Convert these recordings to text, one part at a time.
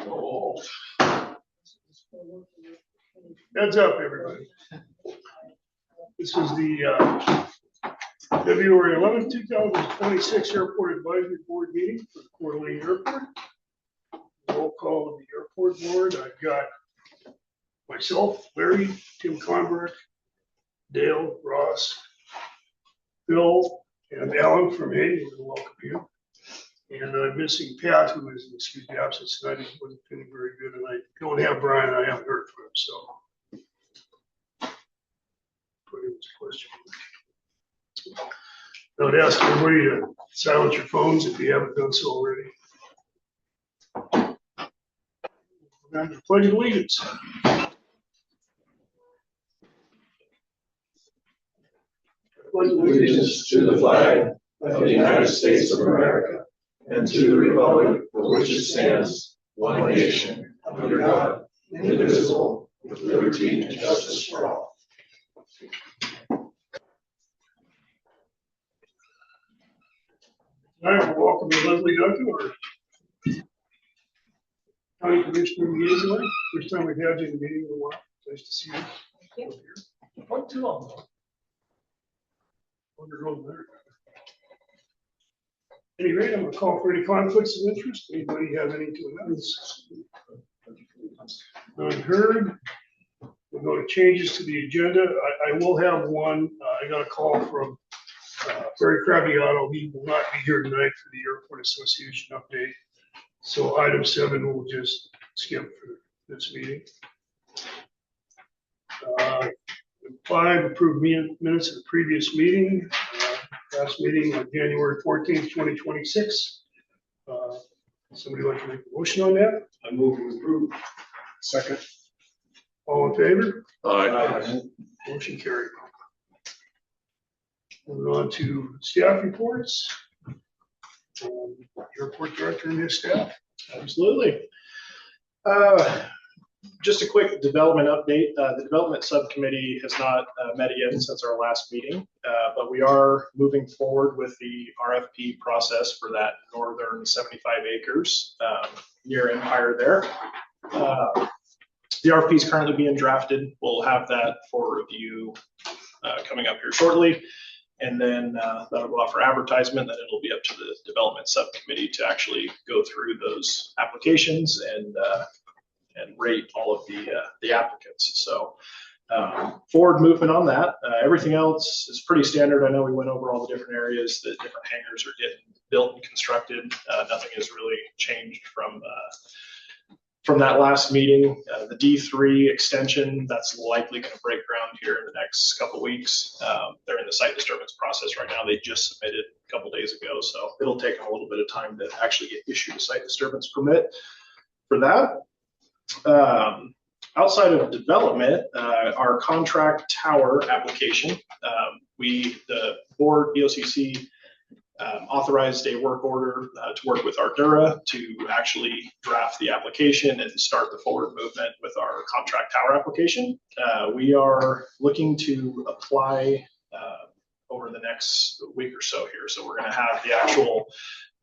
Oh. Heads up, everybody. This is the February 11th, 2026 Airport Advisory Board meeting for the Coeur d'Alene Airport. Roll call of the airport board. I've got myself, Larry, Tim Conberg, Dale, Ross, Bill, and Alan from Haiti. We welcome you. And I'm missing Pat, who is in excuse me absence tonight. He wasn't feeling very good, and I don't have Brian. I haven't heard from him, so. Put in this question. I would ask everybody to silence your phones if you haven't done so already. We're on to the Pledge of Allegiance. Pledge allegiance to the flag of the United States of America and to the republic for which it stands, one nation, under God, indivisible, with liberty and justice for all. Tonight, we're welcoming Leslie Duncan, our County Commissioner liaison. First time we've had you in the meeting in a while. Nice to see you. Thank you. What too long? Any rate, I'm going to call for any conflicts of interest. Anybody have anything to announce? Unheard. We'll go to changes to the agenda. I will have one. I got a call from Barry Craviotto. He will not be here tonight for the Airport Association update. So item 7 we'll just skip for this meeting. 5, approved minutes of the previous meeting. Last meeting on January 14th, 2026. Somebody like to make a motion on that? I move to approve. Second. All in favor? Aye. Motion carried. Moving on to staff reports. Airport director and his staff. Absolutely. Just a quick development update. The development subcommittee has not met again since our last meeting, but we are moving forward with the RFP process for that northern 75 acres near Empire there. The RFP is currently being drafted. We'll have that for review coming up here shortly. And then that'll go out for advertisement. Then it'll be up to the development subcommittee to actually go through those applications and rate all of the applicants. So forward movement on that. Everything else is pretty standard. I know we went over all the different areas that different hangars are getting built and constructed. Nothing has really changed from that last meeting. The D3 extension, that's likely going to break ground here in the next couple of weeks. They're in the site disturbance process right now. They just submitted a couple days ago, so it'll take them a little bit of time to actually get issued a site disturbance permit for that. Outside of development, our contract tower application, the board, BOCC, authorized a work order to work with Ardura to actually draft the application and start the forward movement with our contract tower application. We are looking to apply over the next week or so here. So we're going to have the actual,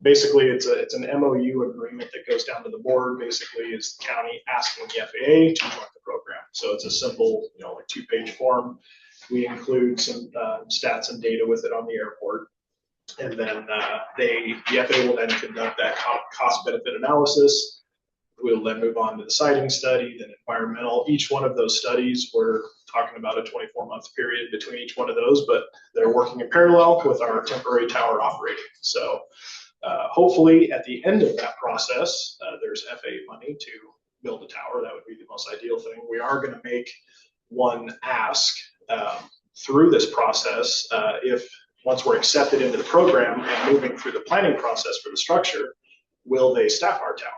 basically it's an MOU agreement that goes down to the board. Basically is the county asking the FAA to join the program. So it's a simple, like 2-page form. We include some stats and data with it on the airport. And then the FAA will then conduct that cost benefit analysis. We'll then move on to the siting study, then environmental. Each one of those studies, we're talking about a 24-month period between each one of those, but they're working in parallel with our temporary tower operating. So hopefully at the end of that process, there's FAA money to build a tower. That would be the most ideal thing. We are going to make one ask through this process if once we're accepted into the program and moving through the planning process for the structure, will they staff our tower?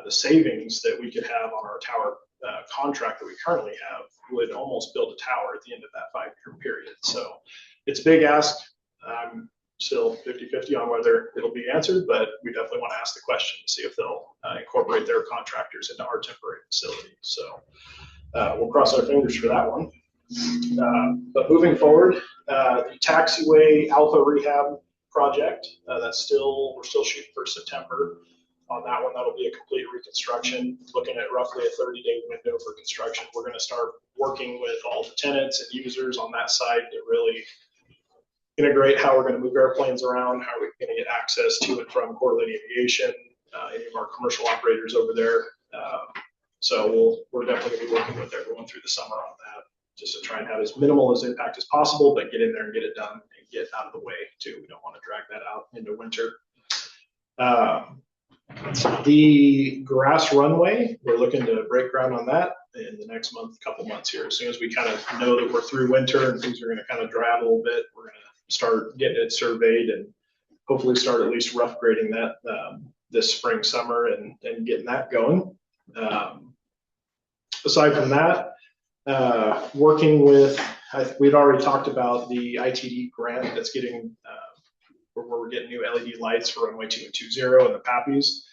The savings that we could have on our tower contract that we currently have would almost build a tower at the end of that 5-year period. So it's a big ask. I'm still 50-50 on whether it'll be answered, but we definitely want to ask the question to see if they'll incorporate their contractors into our temporary facility. So we'll cross our fingers for that one. But moving forward, the taxiway alpha rehab project, we're still shooting for September. on that one. That'll be a complete reconstruction, looking at roughly a 30-day window for construction. We're going to start working with all the tenants and users on that side to really integrate how we're going to move airplanes around, how we're going to get access to and from Coeur d'Alene Aviation, any of our commercial operators over there. So we're definitely going to be working with everyone through the summer on that, just to try and have as minimal as impact as possible, but get in there and get it done and get out of the way too. We don't want to drag that out into winter. The grass runway, we're looking to break ground on that in the next couple months here. As soon as we kind of know that we're through winter and things are going to kind of dry a little bit, we're going to start getting it surveyed and hopefully start at least rough grading that this spring, summer, and getting that going. Aside from that, working with, we'd already talked about the ITD grant that's getting, where we're getting new LED lights for runway 2 and 20 and the PAPIs.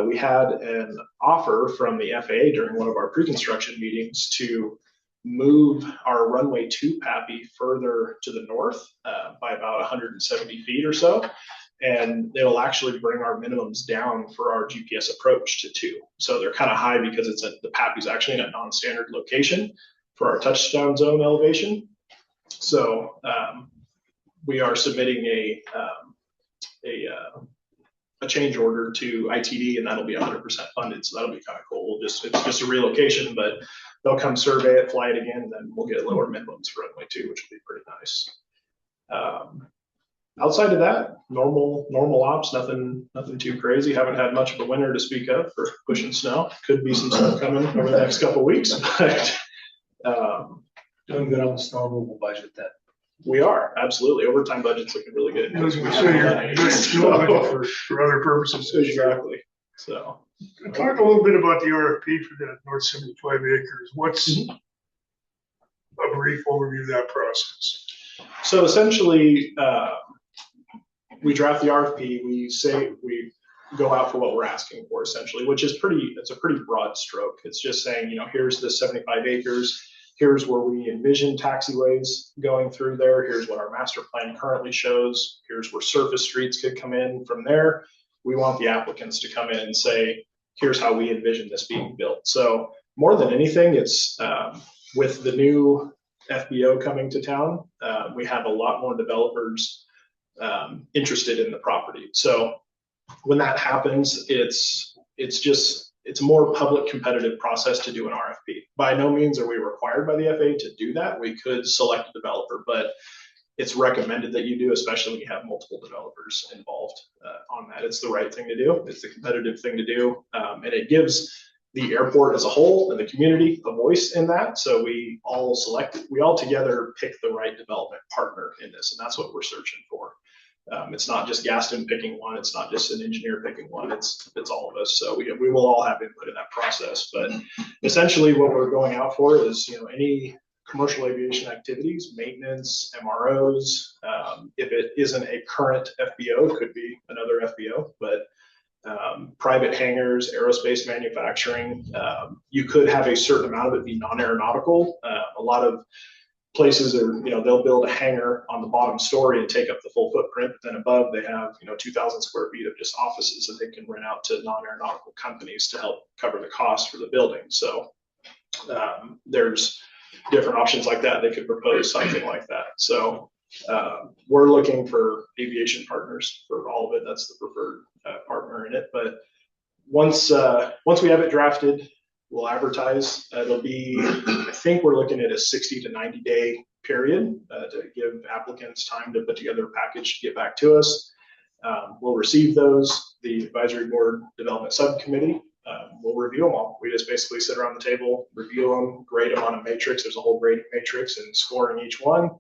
We had an offer from the FAA during one of our pre-construction meetings to move our runway 2 PAPI further to the north by about 170 feet or so. And they will actually bring our minimums down for our GPS approach to 2. So they're kind of high because the PAPI is actually in a non-standard location for our touchdown zone elevation. So we are submitting a change order to ITD, and that'll be 100% funded. So that'll be kind of cool. It's just a relocation, but they'll come survey it, fly it again, and then we'll get lower minimums for runway 2, which will be pretty nice. Outside of that, normal ops, nothing too crazy. Haven't had much of a winter to speak of for pushing snow. Could be some snow coming over the next couple of weeks, but doing good on the snow removal budget then. We are, absolutely. Overtime budget's looking really good. I was gonna say, you're still looking for other purposes. Exactly. So talk a little bit about the RFP for that North 75 acres. What's a brief overview of that process? So essentially, we draft the RFP. We go out for what we're asking for, essentially, which is it's a pretty broad stroke. It's just saying, here's the 75 acres. Here's where we envision taxiways going through there. Here's what our master plan currently shows. Here's where surface streets could come in from there. We want the applicants to come in and say, here's how we envision this being built. So more than anything, it's with the new FBO coming to town, we have a lot more developers interested in the property. So when that happens, it's a more public competitive process to do an RFP. By no means are we required by the FAA to do that. We could select a developer, but it's recommended that you do, especially when you have multiple developers involved on that. It's the right thing to do. It's the competitive thing to do. And it gives the airport as a whole and the community a voice in that. So we all together pick the right development partner in this, and that's what we're searching for. It's not just Gaston picking one. It's not just an engineer picking one. It's all of us. So we will all have input in that process. But essentially, what we're going out for is any commercial aviation activities, maintenance, MROs. If it isn't a current FBO, it could be another FBO. But private hangars, aerospace manufacturing. You could have a certain amount of it be non-aeronautical. A lot of places are, they'll build a hangar on the bottom story and take up the full footprint, but then above they have, 2,000 square feet of just offices that they can rent out to non-aeronautical companies to help cover the cost for the building. So there's different options like that. They could propose something like that. So we're looking for aviation partners for all of it. That's the preferred partner in it. But once we have it drafted, we'll advertise. It'll be, I think we're looking at a 60 to 90 day period to give applicants time to put together a package to get back to us. We'll receive those. The advisory board development subcommittee will review them all. We just basically sit around the table, review them, grade them on a matrix. There's a whole grading matrix and scoring each one.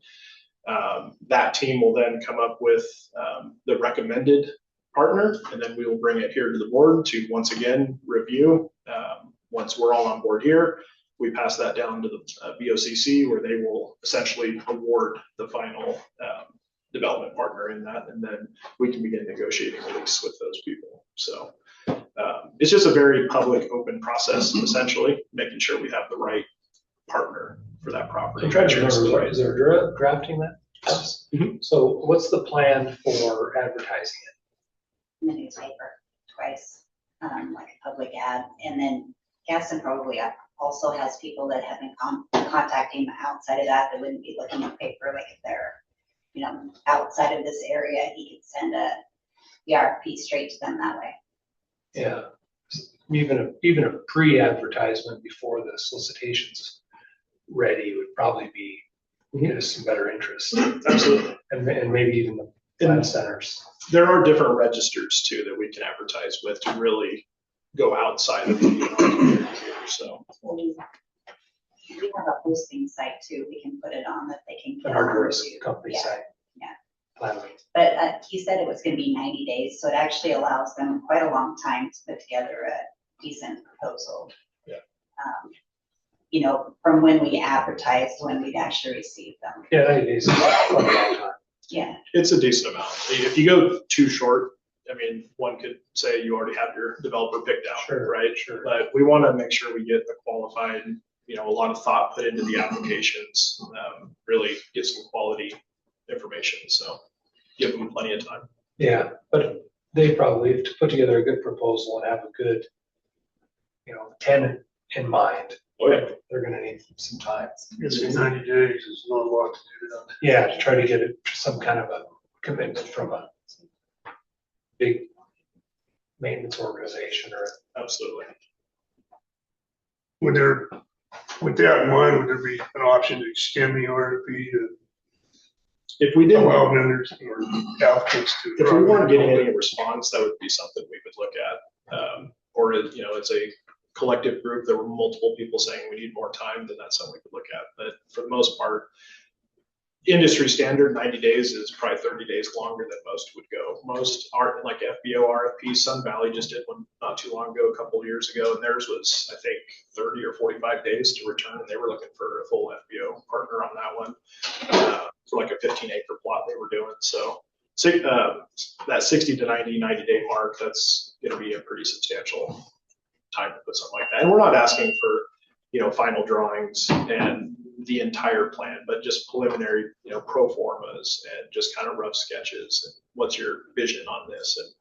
That team will then come up with the recommended partner, and then we will bring it here to the board to once again review. Once we're all on board here, we pass that down to the BOCC, where they will essentially award the final development partner in that, and then we can begin negotiating a lease with those people. So it's just a very public, open process, essentially, making sure we have the right partner for that property. I'm trying to remember, is there a drafting that? Mm-hmm. So what's the plan for advertising it? In the newspaper twice. like a public ad. And then Gaston probably also has people that have been contacting him outside of that wouldn't be looking at paper, like if they're, outside of this area, he could send the RFP straight to them that way. Yeah, even a pre-advertisement before the solicitation's ready would probably be, get us some better interest. Absolutely. And maybe even the land centers. There are different registers too that we can advertise with to really go outside of the community here, so. We have a hosting site too, we can put it on that they can. An arduous company Yeah. site. Yeah. Planning. But he said it was gonna be 90 days, so it actually allows them quite a long time to put together a decent proposal. Yeah. From when we advertised, when we'd actually receive them. Yeah, 90 days is quite a long time. Yeah, It's a decent amount. If you go too short, I mean, one could say you already have your developer picked out, Sure, right? sure. But we want to make sure we get the qualified, a lot of thought put into the applications, really get some quality information. So give them plenty of time. Yeah, but they probably, to put together a good proposal and have a good, tenant in mind, Oh, yeah. they're gonna need some time. It's 90 days, is not a lot to do that. Yeah, to try to get it, some kind of a commitment from a big maintenance organization or. Absolutely. With that in mind, would there be an option to extend the RFP to If we didn't, allow vendors or applicants to? if we weren't getting any response, that would be something we would look at. Or, it's a collective group, there were multiple people saying we need more time, then that's something we could look at. But for the most part, industry standard, 90 days is probably 30 days longer than most would go. Most are like FBO RFP, Sun Valley just did one not too long ago, a couple of years ago, and theirs was, I think, 30 or 45 days to return, and they were looking for a full FBO partner on that one. For like a 15-acre plot they were doing. So that 60 to 90 day mark, that's going to be a pretty substantial time to put something like that. And we're not asking for, final drawings and the entire plan, but just preliminary, pro formas and just kind of rough sketches. And what's your vision on this? And,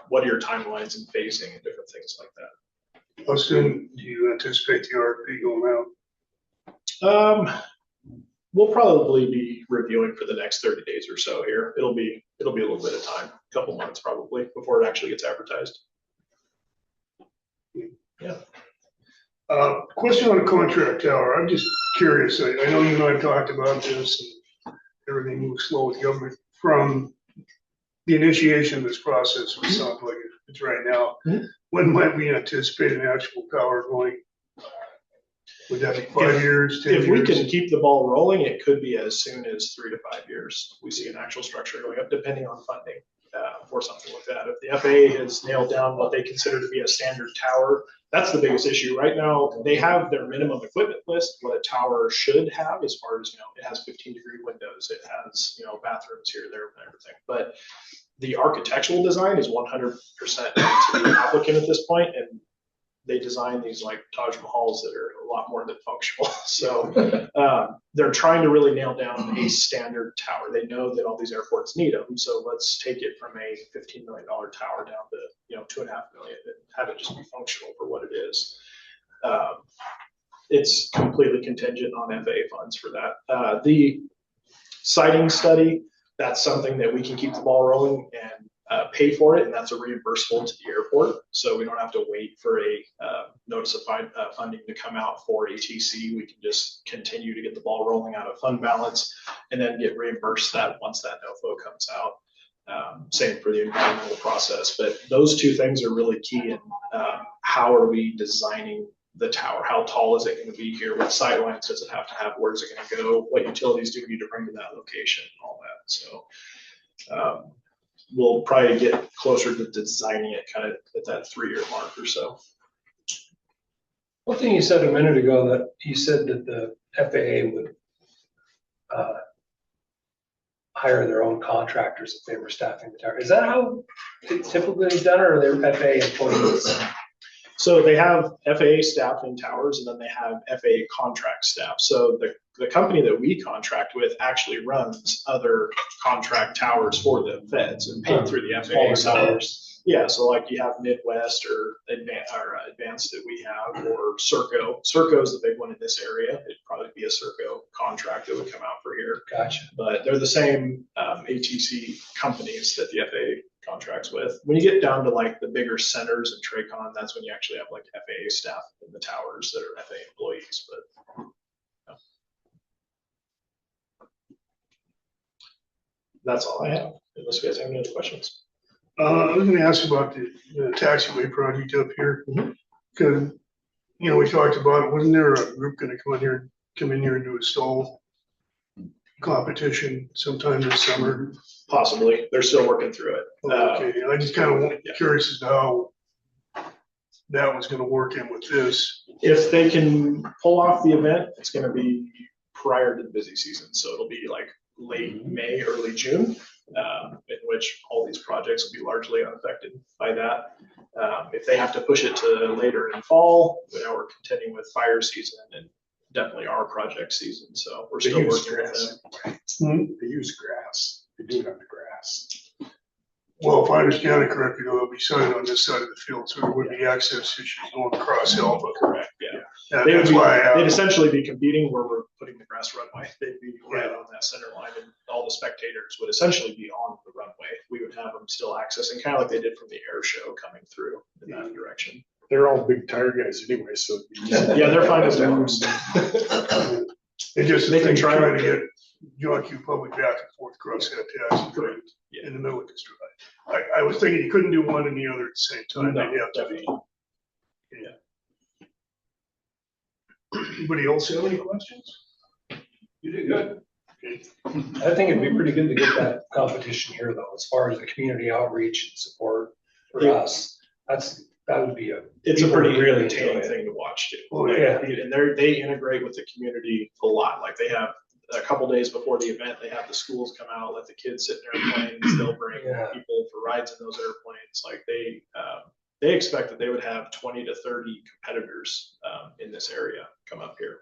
what are your timelines and phasing and different things like that? How soon do you anticipate the RFP going out? We'll probably be reviewing for the next 30 days or so here. It'll be a little bit of time, a couple months probably, before it actually gets advertised. Yeah. Question on the contract tower. I'm just curious. I know you and I talked about this and everything moves slow with government. From the initiation of this process, which sounds like it's right now, when might we anticipate an actual tower going? Would that be 5 years, 10 years? If we can keep the ball rolling, it could be as soon as 3 to 5 years. We see an actual structure going up, depending on funding for something like that. If the FAA has nailed down what they consider to be a standard tower, that's the biggest issue. Right now, they have their minimum equipment list, what a tower should have, as far as, it has 15-degree windows, it has, bathrooms here, there, and everything. But the architectural design is 100% to the applicant at this point, and they design these like Taj Mahals that are a lot more than functional. So they're trying to really nail down a standard tower. They know that all these airports need them. So let's take it from a $15 million tower down to, $2.5 million and have it just be functional for what it is. It's completely contingent on FAA funds for that. The siting study, that's something that we can keep the ball rolling and pay for it, and that's a reimbursable to the airport. So we don't have to wait for a notice of funding to come out for ATC. We can just continue to get the ball rolling out of fund balance and then get reimbursed that once that NOFO comes out. Same for the environmental process, but those two things are really key in how are we designing the tower? How tall is it going to be here? What sightlines does it have to have? Where's it going to go? What utilities do we need to bring to that location? All that. So we'll probably get closer to designing it kind of at that 3-year mark or so. One thing you said a minute ago, that you said that the FAA would hire their own contractors if they were staffing the tower. Is that how it's typically done, or are they FAA employees? So they have FAA staff in towers, and then they have FAA contract staff. So the company that we contract with actually runs other contract towers for the feds and paid through the FAA. Smaller towers. Yeah, so like you have Midwest or Advanced that we have, or Serco. Serco's the big one in this area. It'd probably be a Serco contract that would come out for here. Gotcha. But they're the same ATC companies that the FAA contracts with. When you get down to like the bigger centers and Tracon, that's when you actually have like FAA staff in the towers that are FAA employees. But yeah. That's all I have, unless you guys have any other questions. I was gonna ask about the taxiway project up here. Cause, you know, we talked about, wasn't there a group gonna come in here and do a stall competition sometime this summer? Possibly. They're still working through it. Okay, I just kind of yeah. curious as to how that was gonna work in with this. If they can pull off the event, it's gonna be prior to the busy season. So it'll be like late May, early June, in which all these projects will be largely unaffected by that. If they have to push it to later in fall, we're contending with fire season and definitely our project season. So we're still working with them. They use grass. They do it on the grass. Well, if I understand it correctly, they'll be signed on this side of the field, so there would be access issues going across Alpha. Correct, yeah. That's why I They'd asked. essentially be competing where we're putting the grass runway. They'd be right on that center line, and all the spectators would essentially be on the runway. We would have them still accessing, kind of like they did from the air show coming through in that direction. They're all big tire guys anyway, so. Yeah, they're fine as dogs. It just, They they can can try try to to get John Public back and forth across that taxi Correct. in the middle of this drive. I was thinking you couldn't do one and the other at the same time. No, They'd have to be. definitely. Anybody else have any questions? You did good. I think it'd be pretty good to get that competition here though, as far as the community outreach and support for Yeah. us. That would be It's a people pretty really entertaining enjoy it. thing to watch too. Oh, yeah. And they integrate with the community a lot. Like they have a couple days before the event, they have the schools come out, let the kids sit in airplanes. They'll bring Yeah. people for rides in those airplanes. Like they expect that they would have 20 to 30 competitors in this area come up here.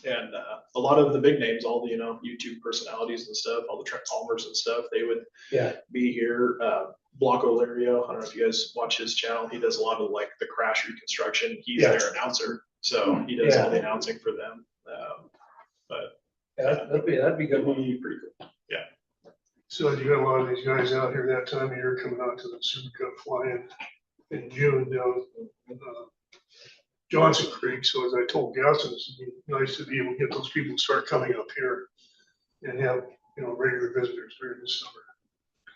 And a lot of the big names, all the, YouTube personalities and stuff, all the Trent Palmers and stuff, they would be here. Blanco Lario, I don't know if you guys watch his channel. He does a lot of like the crash reconstruction. He's their announcer. So he does all the announcing for them. But that'd be good. It'd be pretty cool. Yeah. So you got a lot of these guys out here that time of year coming out to the Super Cup flying in June down Johnson Creek. So as I told Gaston, it's nice to be able to get those people to start coming up here and have, regular visitors during the summer.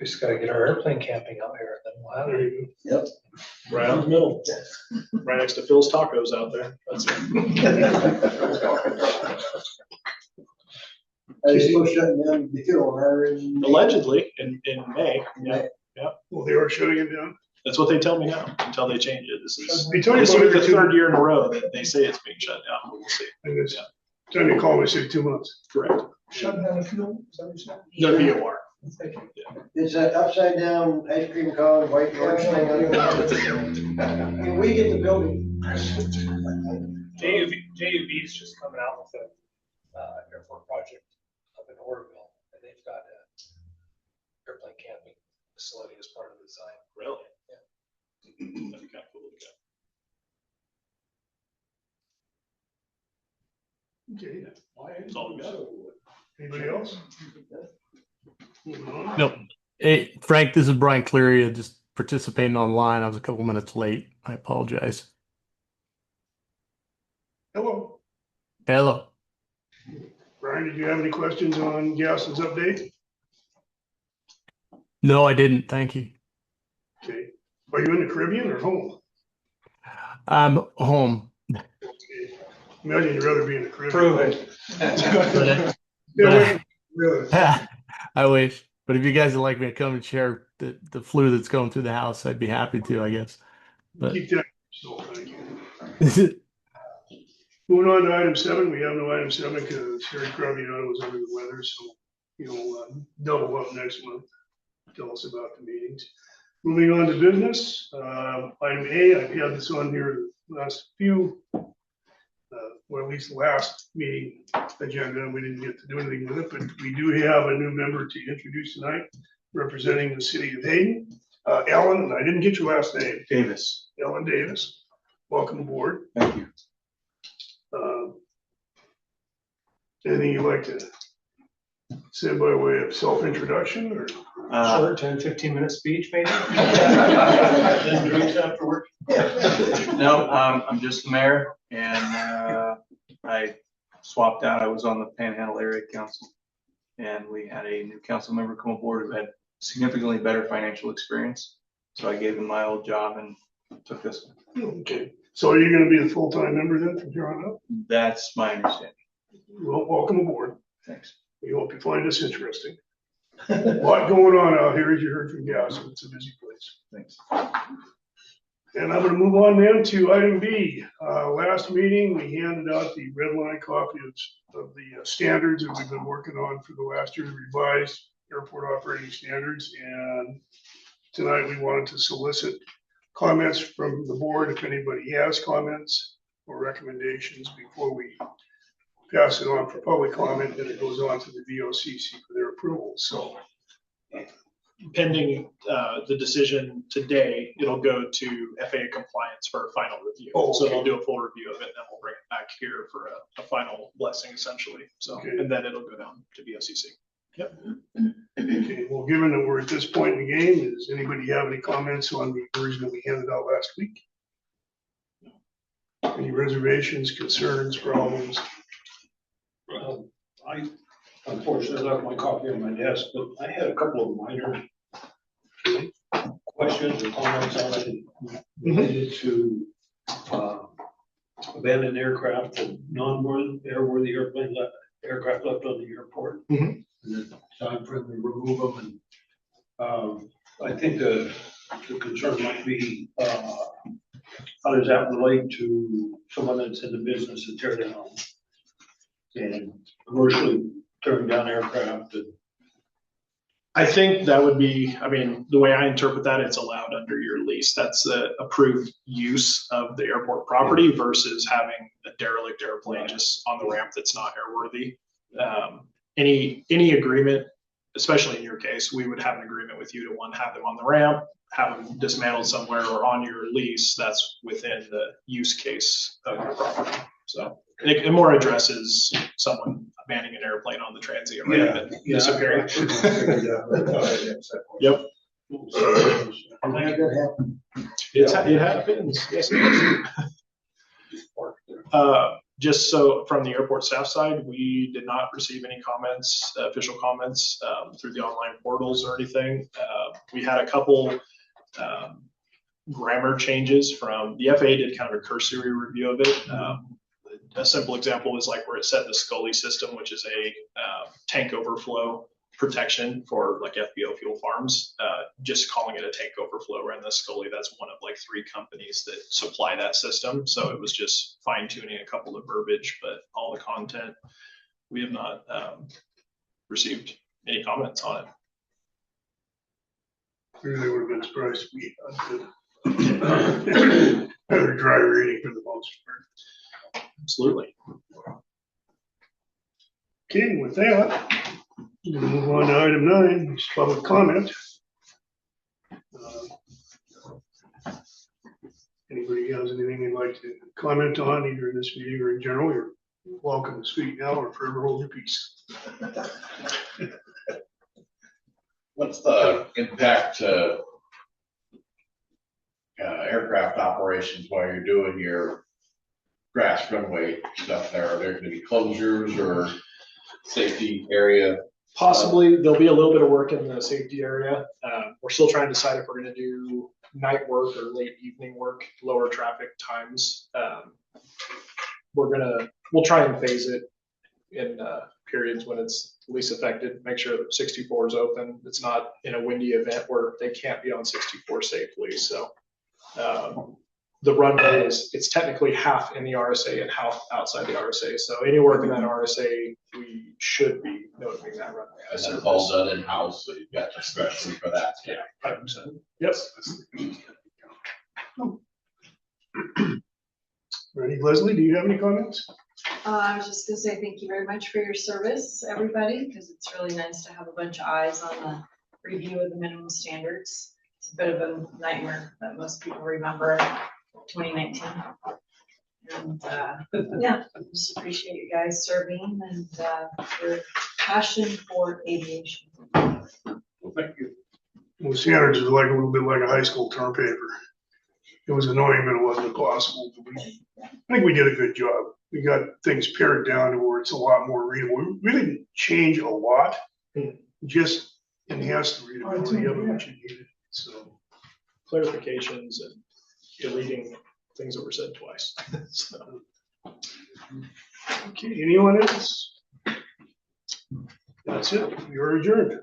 We just gotta get our airplane camping out here, then we'll have There it. you Yep. Right out the middle, right next to Phil's Tacos out there. That's it. Are they still shutting down the fuel or? Allegedly in May. Yeah, go. Well, they are shutting it down. that's what they tell me now until they change it. This They told you will about be it the for third year in a row that they say it's being shut down. We'll see. And it's time you call me, say 2 months. Correct. Shutting down the fuel, is that what you said? The VOR. Is that upside down ice cream cone, white George thing on there? Can we get the building? JUV is just coming out with an airport project up in Oroville, and they've got an airplane camping facility as part of the design. Really? Yeah. That'd be kind of cool to go. Okay. That's all we got. Anybody else? Moving on. No. Hey, Frank, this is Brian Cleary. Just participating online. I was a couple minutes late. I apologize. Hello. Hello. Brian, did you have any questions on Gaston's update? No, I didn't. Thank you. Okay. Are you in the Caribbean or home? I'm home. Okay. Imagine you'd rather be in the Caribbean. Prove it. But, Yeah, really. I wish. But if you guys would like me to come and share the flu that's going through the house, I'd be happy to, I guess. But Keep that. So, thank you. Moving on to item 7, we have no item 7 because Harry Craviano was under the weather, so he'll double up next month. Tell us about the meetings. Moving on to business, item A, I've had this on here the last few, or at least the last meeting agenda, and we didn't get to do anything with it, but we do have a new member to introduce tonight, representing the city of Hayden. Alan, and I didn't get your last name. Davis. Alan Davis, welcome aboard. Thank you. Anything you'd like to say by way of self-introduction or? Short 10, 15-minute speech, maybe? Then drinks afterward? No, I'm just the mayor, and I swapped out. I was on the Panhandle Area Council, and we had a new council member come aboard who had significantly better financial experience. So I gave him my old job and took this one. Okay, so are you gonna be the full-time member then from here on out? That's my understanding. Well, welcome aboard. Thanks. We hope you find this interesting. A lot going on out here, as you heard from Gas. It's a busy place. Thanks. And I'm gonna move on then to item B. Last meeting, we handed out the red line copy of the standards that we've been working on for the last year, revised airport operating standards. And tonight we wanted to solicit comments from the board, if anybody has comments or recommendations before we pass it on for public comment, and it goes on to the VOCC for their approval. So Pending the decision today, it'll go to FAA compliance for a final review. Oh, So okay. they'll do a full review of it, and then we'll bring it back here for a final blessing essentially. So, Okay. and then it'll go down to VOCC. Yep. okay, well, given that we're at this point in the game, does anybody have any comments on the version that we handed out last week? Any reservations, concerns, problems? I unfortunately left my copy on my desk, but I had a couple of minor questions or comments on it related to abandoned aircraft and non-airworthy aircraft left on the airport. Mhm. And the time frame to remove them. And I think the concern might be how does that relate to someone that's in the business of tear down and commercially tearing down aircraft? And I think that would be, I mean, the way I interpret that, it's allowed under your lease. That's the approved use of the airport property versus having a derelict airplane just on the ramp that's not airworthy. Any agreement, especially in your case, we would have an agreement with you to have them on the ramp, have them dismantled somewhere or on your lease. That's within the use case of your property. So it more addresses someone abandoning an airplane on the transient ramp and disappearing. Yep. I'm glad that happened. It happens. Yes, it does. Just so from the airport staff side, we did not receive any comments, official comments through the online portals or anything. We had a couple grammar changes from the FAA did kind of a cursory review of it. A simple example is like where it said the SCOLI system, which is a tank overflow protection for like FBO fuel farms, just calling it a tank overflow rather than SCOLI. That's one of like 3 companies that supply that system. So it was just fine tuning a couple of verbiage, but all the content, we have not received any comments on it. Maybe they would have been surprised if we had better dry reading for the most part. Absolutely. Okay, with that, we'll move on to item 9, which is public comment. Anybody has anything they'd like to comment on, either in this meeting or in general, you're welcome to speak now or forever hold your peace. What's the impact to aircraft operations while you're doing your grass runway stuff there? Are there going to be closures or safety area? Possibly there'll be a little bit of work in the safety area. We're still trying to decide if we're going to do night work or late evening work, lower traffic times. We'll try and phase it in periods when it's least affected, make sure that 64 is open. It's not in a windy event where they can't be on 64 safely. So the runway it's technically half in the RSA and half outside the RSA. So any work in that RSA, we should be noting that runway. And then it's all done in-house, so you've got discretion for that. Yeah, 100%. Yes. Ready, Leslie, do you have any comments? I was just gonna say thank you very much for your service, everybody, because it's really nice to have a bunch of eyes on the review of the minimum standards. It's a bit of a nightmare that most people remember 2019. And yeah, I just appreciate you guys serving and your passion for aviation. Well, thank you. Well, standards is like a little bit like a high school term paper. It was annoying, but it wasn't impossible. I think we did a good job. We got things pared down to where it's a lot more readable. We didn't change a lot, just enhanced the readability of it, which you needed. So Clarifications and deleting things that were said twice. So. okay, anyone else? That's it. You're adjourned.